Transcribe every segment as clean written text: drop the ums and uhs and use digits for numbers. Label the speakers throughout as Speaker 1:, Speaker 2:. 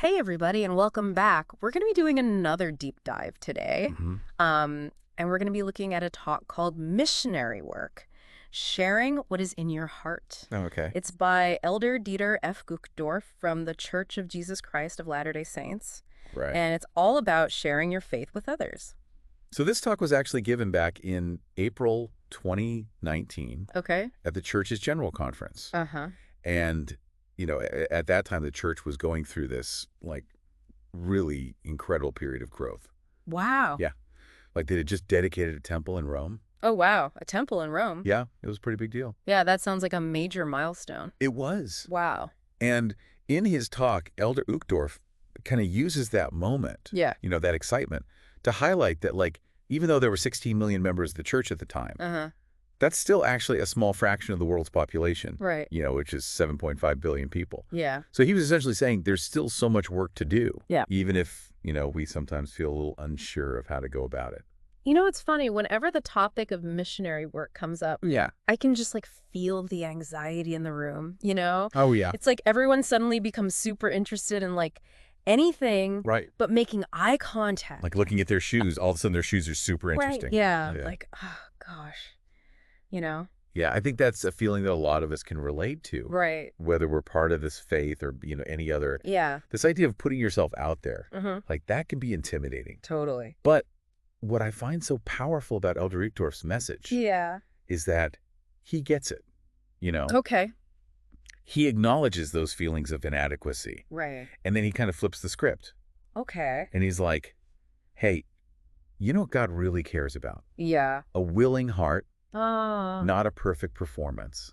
Speaker 1: Hey, everybody, and welcome back. We're going to be doing another deep dive today. And we're going to be looking at a talk called Missionary Work, Sharing What is in Your Heart.
Speaker 2: Oh, okay.
Speaker 1: It's by Elder Dieter F. Uchtdorf from the Church of Jesus Christ of Latter-day Saints.
Speaker 2: Right.
Speaker 1: And it's all about sharing your faith with others.
Speaker 2: So this talk was actually given back in April 2019
Speaker 1: Okay.
Speaker 2: at the church's general conference.
Speaker 1: Uh-huh.
Speaker 2: And, at that time, the church was going through this, really incredible period of growth.
Speaker 1: Wow.
Speaker 2: Yeah. Like they had just dedicated a temple in Rome.
Speaker 1: Oh, wow. A temple in Rome.
Speaker 2: Yeah, it was a pretty big deal.
Speaker 1: Yeah, that sounds like a major milestone.
Speaker 2: It was.
Speaker 1: Wow.
Speaker 2: And in his talk, Elder Uchtdorf kind of uses that moment,
Speaker 1: Yeah.
Speaker 2: that excitement, to highlight that, even though there were 16 million members of the church at the time,
Speaker 1: Uh-huh.
Speaker 2: that's still actually a small fraction of the world's population,
Speaker 1: Right.
Speaker 2: which is 7.5 billion people.
Speaker 1: Yeah.
Speaker 2: So he was essentially saying there's still so much work to do,
Speaker 1: Yeah.
Speaker 2: even if, we sometimes feel a little unsure of how to go about it.
Speaker 1: It's funny, whenever the topic of missionary work comes up,
Speaker 2: Yeah.
Speaker 1: I can just feel the anxiety in the room,
Speaker 2: Oh, yeah.
Speaker 1: It's like everyone suddenly becomes super interested in anything
Speaker 2: Right.
Speaker 1: but making eye contact.
Speaker 2: Like looking at their shoes, all of a sudden their shoes are super
Speaker 1: Right.
Speaker 2: interesting.
Speaker 1: Yeah.
Speaker 2: Yeah.
Speaker 1: Oh gosh.
Speaker 2: Yeah, I think that's a feeling that a lot of us can relate to,
Speaker 1: Right.
Speaker 2: whether we're part of this faith or, any other.
Speaker 1: Yeah.
Speaker 2: This idea of putting yourself out there,
Speaker 1: Mm-hmm.
Speaker 2: that can be intimidating.
Speaker 1: Totally.
Speaker 2: But what I find so powerful about Elder Uchtdorf's message
Speaker 1: Yeah.
Speaker 2: is that he gets it,
Speaker 1: Okay.
Speaker 2: He acknowledges those feelings of inadequacy,
Speaker 1: Right.
Speaker 2: and then he kind of flips the script,
Speaker 1: Okay.
Speaker 2: and he's like, hey, you know what God really cares about?
Speaker 1: Yeah.
Speaker 2: A willing heart,
Speaker 1: Oh,
Speaker 2: not a perfect performance.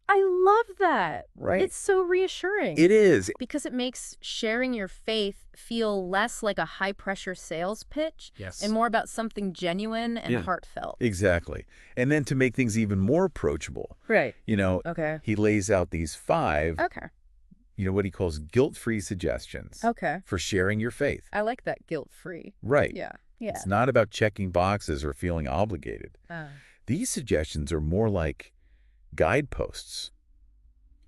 Speaker 1: I love that.
Speaker 2: Right.
Speaker 1: It's so reassuring.
Speaker 2: It is.
Speaker 1: Because it makes sharing your faith feel less like a high-pressure sales pitch
Speaker 2: Yes.
Speaker 1: and more about something genuine and
Speaker 2: Yeah.
Speaker 1: heartfelt.
Speaker 2: Exactly. And then to make things even more approachable,
Speaker 1: Right. Okay.
Speaker 2: he lays out these 5,
Speaker 1: Okay.
Speaker 2: what he calls guilt-free suggestions
Speaker 1: Okay.
Speaker 2: for sharing your faith.
Speaker 1: I like that guilt-free.
Speaker 2: Right.
Speaker 1: Yeah. Yeah.
Speaker 2: It's not about checking boxes or feeling obligated. These suggestions are more like guideposts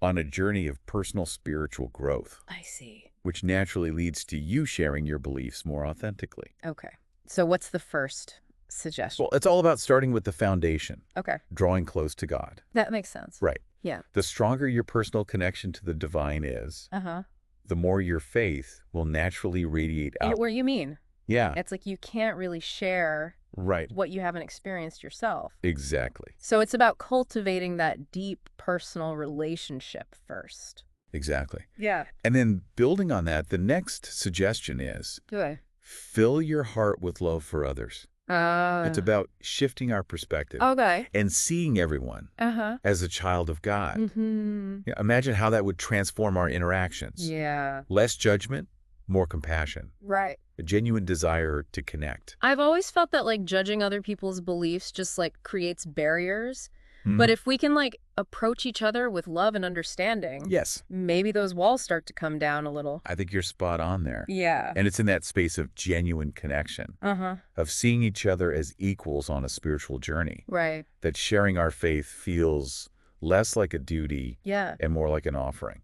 Speaker 2: on a journey of personal spiritual growth,
Speaker 1: I see.
Speaker 2: which naturally leads to you sharing your beliefs more authentically.
Speaker 1: Okay. So what's the first suggestion?
Speaker 2: Well, it's all about starting with the foundation,
Speaker 1: Okay.
Speaker 2: drawing close to God.
Speaker 1: That makes sense.
Speaker 2: Right.
Speaker 1: Yeah.
Speaker 2: The stronger your personal connection to the divine is,
Speaker 1: Uh-huh.
Speaker 2: the more your faith will naturally radiate out.
Speaker 1: What you mean?
Speaker 2: Yeah,
Speaker 1: It's like you can't really share
Speaker 2: right.
Speaker 1: what you haven't experienced yourself.
Speaker 2: Exactly.
Speaker 1: So it's about cultivating that deep personal relationship first.
Speaker 2: Exactly.
Speaker 1: Yeah.
Speaker 2: And then building on that, the next suggestion is
Speaker 1: Good.
Speaker 2: fill your heart with love for others. It's about shifting our perspective
Speaker 1: Okay.
Speaker 2: and seeing everyone
Speaker 1: Uh-huh.
Speaker 2: as a child of God.
Speaker 1: Mm-hmm.
Speaker 2: Yeah, imagine how that would transform our interactions.
Speaker 1: Yeah.
Speaker 2: Less judgment, more compassion,
Speaker 1: Right.
Speaker 2: a genuine desire to connect.
Speaker 1: I've always felt that judging other people's beliefs just creates barriers.
Speaker 2: Mhm.
Speaker 1: But if we can approach each other with love and understanding,
Speaker 2: Yes,
Speaker 1: maybe those walls start to come down a little.
Speaker 2: I think you're spot on there.
Speaker 1: Yeah.
Speaker 2: And it's in that space of genuine connection,
Speaker 1: Uh-huh.
Speaker 2: of seeing each other as equals on a spiritual journey,
Speaker 1: Right.
Speaker 2: that sharing our faith feels less like a duty
Speaker 1: Yeah.
Speaker 2: and more like an offering.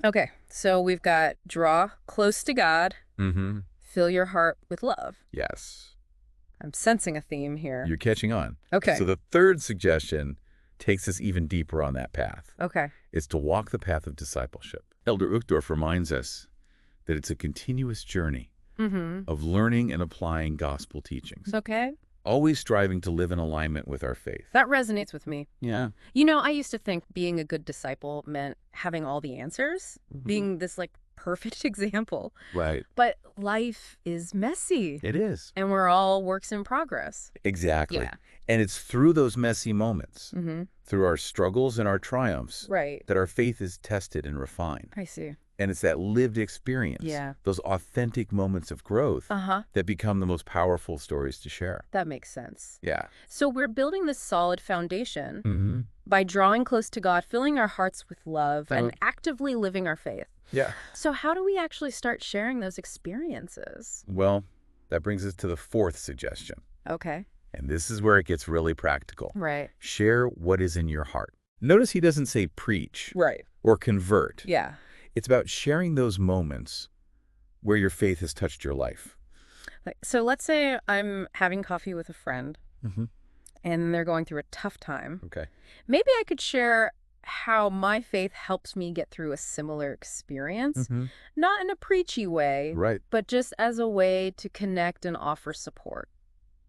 Speaker 1: Okay. So we've got draw close to God,
Speaker 2: Mm-hmm.
Speaker 1: fill your heart with love.
Speaker 2: Yes.
Speaker 1: I'm sensing a theme here.
Speaker 2: You're catching on.
Speaker 1: Okay.
Speaker 2: So the third suggestion takes us even deeper on that path.
Speaker 1: Okay.
Speaker 2: It's to walk the path of discipleship. Elder Uchtdorf reminds us that it's a continuous journey
Speaker 1: Mm-hmm.
Speaker 2: of learning and applying gospel teachings,
Speaker 1: Okay.
Speaker 2: always striving to live in alignment with our faith.
Speaker 1: That resonates with me.
Speaker 2: Yeah.
Speaker 1: I used to think being a good disciple meant having all the answers, being this perfect example.
Speaker 2: Right.
Speaker 1: But life is messy.
Speaker 2: It is.
Speaker 1: And we're all works in progress.
Speaker 2: Exactly.
Speaker 1: Yeah.
Speaker 2: And it's through those messy moments,
Speaker 1: Mm-hmm.
Speaker 2: through our struggles and our triumphs,
Speaker 1: Right.
Speaker 2: that our faith is tested and refined.
Speaker 1: I see.
Speaker 2: And it's that lived experience,
Speaker 1: Yeah.
Speaker 2: those authentic moments of growth
Speaker 1: Uh-huh.
Speaker 2: that become the most powerful stories to share.
Speaker 1: That makes sense.
Speaker 2: Yeah.
Speaker 1: So we're building this solid foundation
Speaker 2: Mm-hmm.
Speaker 1: by drawing close to God, filling our hearts with love,
Speaker 2: That
Speaker 1: and
Speaker 2: would-
Speaker 1: actively living our faith.
Speaker 2: Yeah.
Speaker 1: So how do we actually start sharing those experiences?
Speaker 2: Well, that brings us to the fourth suggestion.
Speaker 1: Okay.
Speaker 2: And this is where it gets really practical.
Speaker 1: Right.
Speaker 2: Share what is in your heart. Notice he doesn't say preach
Speaker 1: Right.
Speaker 2: or convert.
Speaker 1: Yeah.
Speaker 2: It's about sharing those moments where your faith has touched your life.
Speaker 1: So let's say I'm having coffee with a friend
Speaker 2: Mm-hmm.
Speaker 1: and they're going through a tough time.
Speaker 2: Okay.
Speaker 1: Maybe I could share how my faith helps me get through a similar experience,
Speaker 2: Mm-hmm.
Speaker 1: not in a preachy way,
Speaker 2: Right.
Speaker 1: but just as a way to connect and offer support.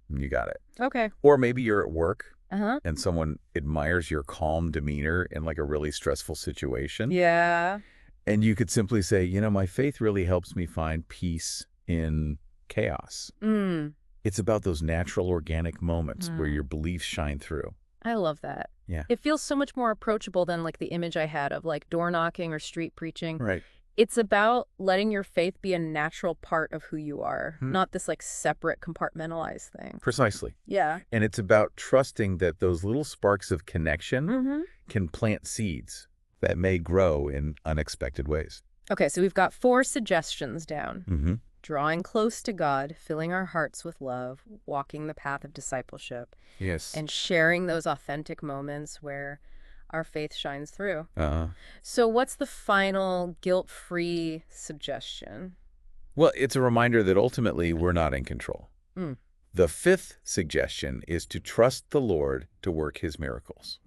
Speaker 2: You got it.
Speaker 1: Okay.
Speaker 2: Or maybe you're at work
Speaker 1: Uh-huh.
Speaker 2: and someone admires your calm demeanor in like a really stressful situation.
Speaker 1: Yeah.
Speaker 2: And you could simply say, you know, my faith really helps me find peace in chaos.
Speaker 1: Mm.
Speaker 2: It's about those natural, organic moments where
Speaker 1: Mm.
Speaker 2: your beliefs shine through.
Speaker 1: I love that.
Speaker 2: Yeah.
Speaker 1: It feels so much more approachable than like the image I had of like door knocking or street preaching.
Speaker 2: Right.
Speaker 1: It's about letting your faith be a natural part of who you are,
Speaker 2: Hmm.
Speaker 1: not this like separate compartmentalized thing.
Speaker 2: Precisely.
Speaker 1: Yeah.
Speaker 2: And it's about trusting that those little sparks of connection
Speaker 1: Mm-hmm.
Speaker 2: can plant seeds that may grow in unexpected ways.
Speaker 1: Okay, so we've got 4 suggestions down.
Speaker 2: Mm-hmm.
Speaker 1: Drawing close to God, filling our hearts with love, walking the path of discipleship,
Speaker 2: Yes.
Speaker 1: and sharing those authentic moments where our faith shines through.
Speaker 2: Uh-huh.
Speaker 1: So what's the final guilt-free suggestion?
Speaker 2: Well, it's a reminder that ultimately we're not in control.
Speaker 1: Mm.
Speaker 2: The 5th suggestion is to trust the Lord to work his miracles.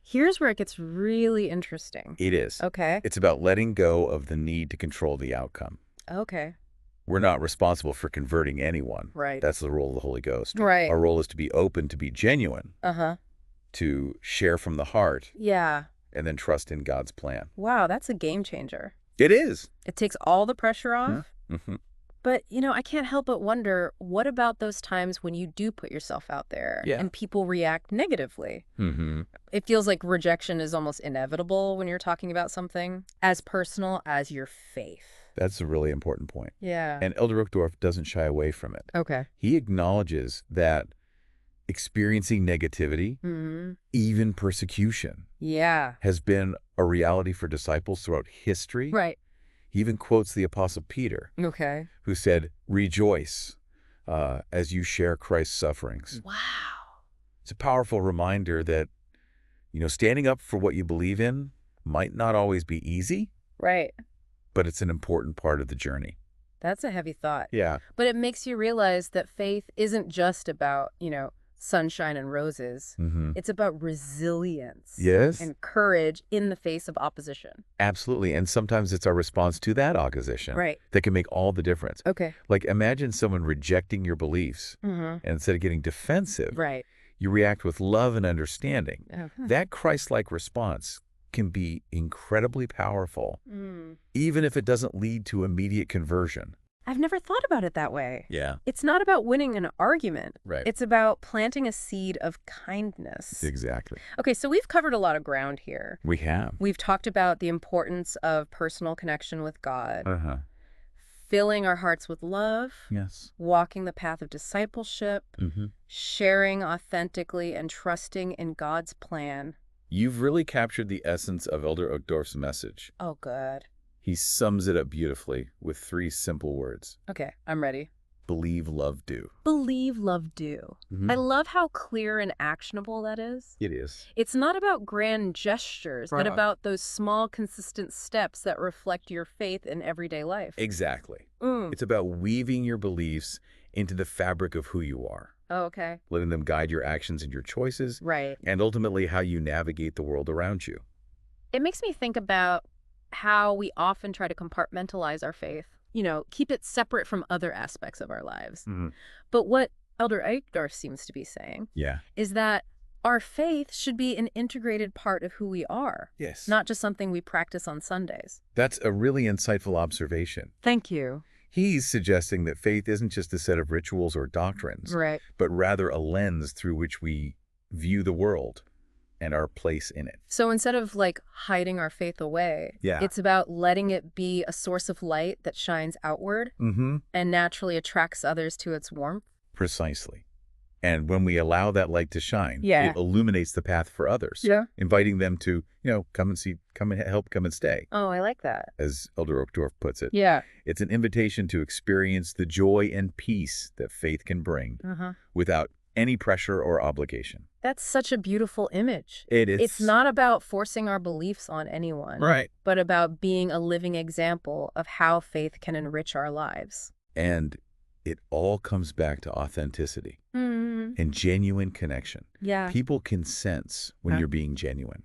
Speaker 1: Here's where it gets really interesting.
Speaker 2: It is.
Speaker 1: Okay.
Speaker 2: It's about letting go of the need to control the outcome.
Speaker 1: Okay.
Speaker 2: We're not responsible for converting anyone.
Speaker 1: Right.
Speaker 2: That's the role of the Holy Ghost.
Speaker 1: Right.
Speaker 2: Our role is to be open, to be genuine,
Speaker 1: Uh-huh.
Speaker 2: to share from the heart,
Speaker 1: Yeah.
Speaker 2: and then trust in God's plan.
Speaker 1: Wow, that's a game changer.
Speaker 2: It is.
Speaker 1: It takes all the pressure off.
Speaker 2: Mm-hmm.
Speaker 1: But, I can't help but wonder, what about those times when you do put yourself out there and people react negatively?
Speaker 2: Mm-hmm.
Speaker 1: It feels like rejection is almost inevitable when you're talking about something as personal as your faith.
Speaker 2: That's a really important point.
Speaker 1: Yeah.
Speaker 2: And Elder Uchtdorf doesn't shy away from it.
Speaker 1: Okay.
Speaker 2: He acknowledges that experiencing negativity,
Speaker 1: Mm-hmm.
Speaker 2: even persecution,
Speaker 1: Yeah.
Speaker 2: has been a reality for disciples throughout history.
Speaker 1: Right.
Speaker 2: He even quotes the Apostle Peter,
Speaker 1: Okay.
Speaker 2: who said, rejoice as you share Christ's sufferings.
Speaker 1: Wow.
Speaker 2: It's a powerful reminder that, standing up for what you believe in might not always be easy,
Speaker 1: Right.
Speaker 2: but it's an important part of the journey.
Speaker 1: That's a heavy thought.
Speaker 2: Yeah.
Speaker 1: But it makes you realize that faith isn't just about, sunshine and roses.
Speaker 2: Mm-hmm.
Speaker 1: It's about resilience.
Speaker 2: Yes.
Speaker 1: And courage in the face of opposition.
Speaker 2: Absolutely. And sometimes it's our response to that opposition
Speaker 1: Right.
Speaker 2: that can make all the difference.
Speaker 1: Okay.
Speaker 2: Like imagine someone rejecting your beliefs,
Speaker 1: Mm-hmm.
Speaker 2: and instead of getting defensive,
Speaker 1: Right.
Speaker 2: you react with love and understanding.
Speaker 1: Oh.
Speaker 2: That Christ-like response can be incredibly powerful, even if it doesn't lead to immediate conversion.
Speaker 1: I've never thought about it that way.
Speaker 2: Yeah.
Speaker 1: It's not about winning an argument.
Speaker 2: Right.
Speaker 1: It's about planting a seed of kindness.
Speaker 2: Exactly.
Speaker 1: Okay, so we've covered a lot of ground here.
Speaker 2: We have.
Speaker 1: We've talked about the importance of personal connection with God,
Speaker 2: Uh-huh.
Speaker 1: filling our hearts with love,
Speaker 2: Yes.
Speaker 1: walking the path of discipleship,
Speaker 2: Mm-hmm.
Speaker 1: sharing authentically, and trusting in God's plan.
Speaker 2: You've really captured the essence of Elder Uchtdorf's message.
Speaker 1: Oh, good.
Speaker 2: He sums it up beautifully with 3 simple words.
Speaker 1: Okay, I'm ready.
Speaker 2: Believe, love, do.
Speaker 1: Believe, love, do.
Speaker 2: Mhm.
Speaker 1: I love how clear and actionable that is.
Speaker 2: It is.
Speaker 1: It's not about grand gestures, but
Speaker 2: Right.
Speaker 1: about those small, consistent steps that reflect your faith in everyday life.
Speaker 2: Exactly.
Speaker 1: Mm.
Speaker 2: It's about weaving your beliefs into the fabric of who you are,
Speaker 1: Oh, okay.
Speaker 2: letting them guide your actions and your choices,
Speaker 1: Right.
Speaker 2: and ultimately how you navigate the world around you.
Speaker 1: It makes me think about how we often try to compartmentalize our faith, keep it separate from other aspects of our lives.
Speaker 2: Mm-hmm.
Speaker 1: But what Elder Uchtdorf seems to be saying
Speaker 2: Yeah.
Speaker 1: is that our faith should be an integrated part of who we are,
Speaker 2: Yes.
Speaker 1: not just something we practice on Sundays.
Speaker 2: That's a really insightful observation.
Speaker 1: Thank you.
Speaker 2: He's suggesting that faith isn't just a set of rituals or doctrines,
Speaker 1: Right.
Speaker 2: but rather a lens through which we view the world and our place in it.
Speaker 1: So instead of hiding our faith away,
Speaker 2: Yeah.
Speaker 1: it's about letting it be a source of light that shines outward
Speaker 2: Mm-hmm.
Speaker 1: and naturally attracts others to its warmth.
Speaker 2: Precisely. And when we allow that light to shine,
Speaker 1: Yeah.
Speaker 2: it illuminates the path for others,
Speaker 1: Yeah.
Speaker 2: inviting them to, come and see, come and help, come and stay,
Speaker 1: Oh, I like that.
Speaker 2: as Elder Uchtdorf puts it.
Speaker 1: Yeah.
Speaker 2: It's an invitation to experience the joy and peace that faith can bring
Speaker 1: Uh-huh.
Speaker 2: without any pressure or obligation.
Speaker 1: That's such a beautiful image. It's not about forcing our beliefs on anyone,
Speaker 2: right.
Speaker 1: but about being a living example of how faith can enrich our lives.
Speaker 2: And it all comes back to authenticity and genuine connection.
Speaker 1: Yeah.
Speaker 2: People can sense when you're being genuine,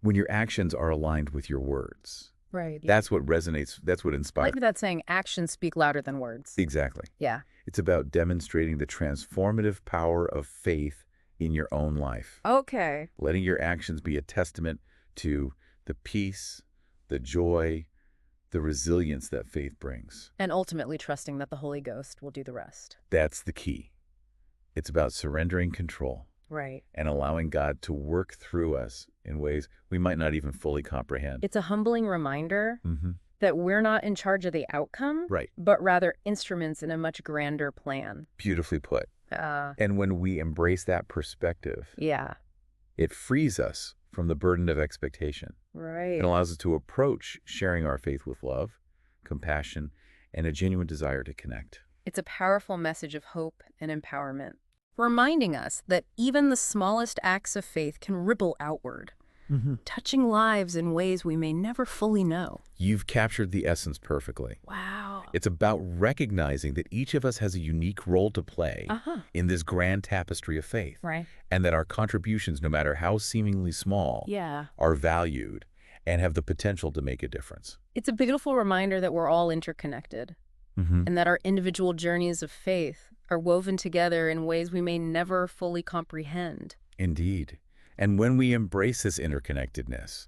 Speaker 2: when your actions are aligned with your words.
Speaker 1: Right.
Speaker 2: That's what resonates. That's what
Speaker 1: I
Speaker 2: inspires.
Speaker 1: like that saying, actions speak louder than words.
Speaker 2: Exactly.
Speaker 1: Yeah.
Speaker 2: It's about demonstrating the transformative power of faith in your own life.
Speaker 1: Okay.
Speaker 2: Letting your actions be a testament to the peace, the joy, the resilience that faith brings.
Speaker 1: And ultimately trusting that the Holy Ghost will do the rest.
Speaker 2: That's the key. It's about surrendering control.
Speaker 1: Right.
Speaker 2: And allowing God to work through us in ways we might not even fully comprehend.
Speaker 1: It's a humbling reminder that we're not in charge of the outcome,
Speaker 2: Right.
Speaker 1: but rather instruments in a much grander plan.
Speaker 2: Beautifully put. And when we embrace that perspective,
Speaker 1: Yeah.
Speaker 2: it frees us from the burden of expectation.
Speaker 1: Right.
Speaker 2: It allows us to approach sharing our faith with love, compassion, and a genuine desire to connect.
Speaker 1: It's a powerful message of hope and empowerment, reminding us that even the smallest acts of faith can ripple outward, touching lives in ways we may never fully know.
Speaker 2: You've captured the essence perfectly.
Speaker 1: Wow.
Speaker 2: It's about recognizing that each of us has a unique role to play in this grand tapestry of faith.
Speaker 1: Right.
Speaker 2: And that our contributions, no matter how seemingly small, are valued and have the potential to make a difference.
Speaker 1: It's a beautiful reminder that we're all interconnected and that our individual journeys of faith are woven together in ways we may never fully comprehend.
Speaker 2: Indeed. And when we embrace this interconnectedness,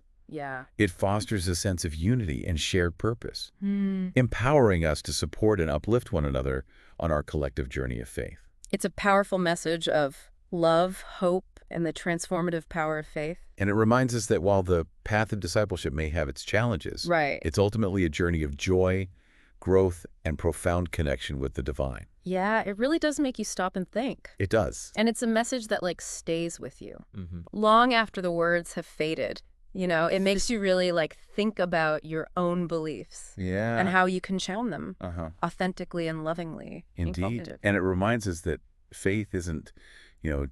Speaker 2: it fosters a sense of unity and shared purpose, empowering us to support and uplift one another on our collective journey of faith.
Speaker 1: It's a powerful message of love, hope, and the transformative power of faith.
Speaker 2: And it reminds us that while the path of discipleship may have its challenges, it's ultimately a journey of joy, growth, and profound connection with the divine.
Speaker 1: Yeah, it really does make you stop and think.
Speaker 2: It does.
Speaker 1: And it's a message that stays with you long after the words have faded. You know, it makes you really think about your own beliefs and how you can channel them authentically and lovingly.
Speaker 2: Indeed. And it reminds us that faith isn't,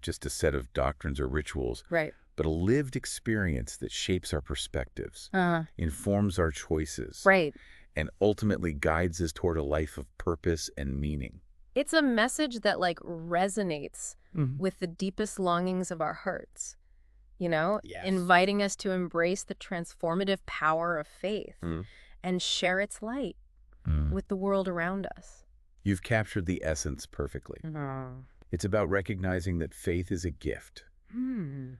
Speaker 2: just a set of doctrines or rituals, but a lived experience that shapes our perspectives, informs our choices, and ultimately guides us toward a life of purpose and meaning.
Speaker 1: It's a message that resonates with the deepest longings of our hearts, inviting us to embrace the transformative power of faith and share its light with the world around us.
Speaker 2: You've captured the essence perfectly. It's about recognizing that faith is a gift,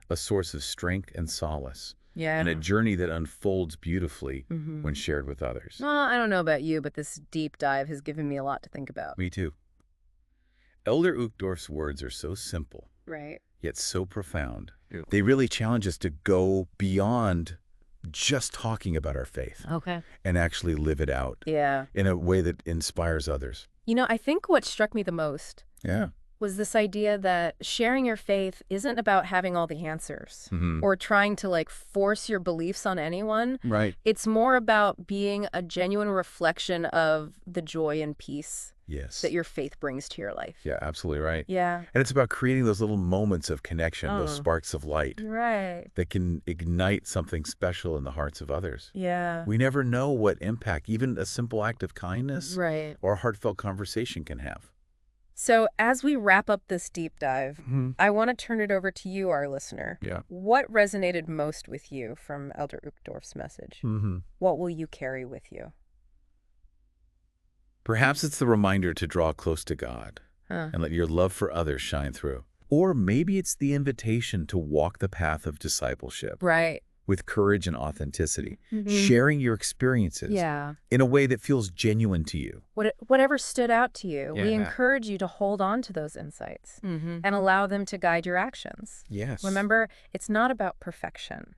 Speaker 2: a source of strength and solace, and a journey that unfolds beautifully when shared with others.
Speaker 1: Well, I don't know about you, but this deep dive has given me a lot to think about.
Speaker 2: Me too. Elder Uchtdorf's words are so simple, yet so profound. They really challenge us to go beyond just talking about our faith and actually live it out in a way that inspires others.
Speaker 1: I think what struck me the most was this idea that sharing your faith isn't about having all the answers or trying to force your beliefs on anyone. It's more about being a genuine reflection of the joy and peace that your faith brings to your life.
Speaker 2: Yeah, absolutely right.
Speaker 1: Yeah.
Speaker 2: And it's about creating those little moments of connection, those sparks of light that can ignite something special in the hearts of others.
Speaker 1: Yeah.
Speaker 2: We never know what impact even a simple act of kindness or a heartfelt conversation can have.
Speaker 1: So as we wrap up this deep dive, I want to turn it over to you, our listener. What resonated most with you from Elder Uchtdorf's message? What will you carry with you?
Speaker 2: Perhaps it's the reminder to draw close to God and let your love for others shine through. Or maybe it's the invitation to walk the path of discipleship with courage and authenticity, sharing your experiences in a way that feels genuine to you.
Speaker 1: Whatever stood out to you, we encourage you to hold on to those insights and allow them to guide your actions. Remember, it's not about perfection.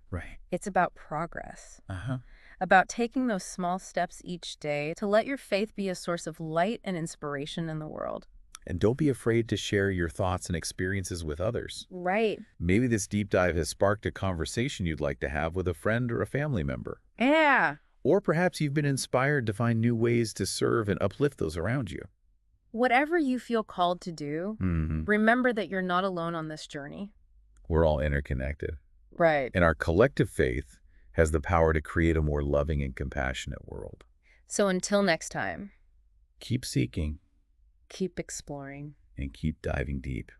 Speaker 1: It's about progress. About taking those small steps each day to let your faith be a source of light and inspiration in the world.
Speaker 2: And don't be afraid to share your thoughts and experiences with others. Maybe this deep dive has sparked a conversation you'd like to have with a friend or a family member. Or perhaps you've been inspired to find new ways to serve and uplift those around you.
Speaker 1: Whatever you feel called to do, remember that you're not alone on this journey.
Speaker 2: We're all interconnected.
Speaker 1: Right.
Speaker 2: And our collective faith has the power to create a more loving and compassionate world.
Speaker 1: So until next time,
Speaker 2: keep seeking,
Speaker 1: keep exploring,
Speaker 2: and keep diving deep.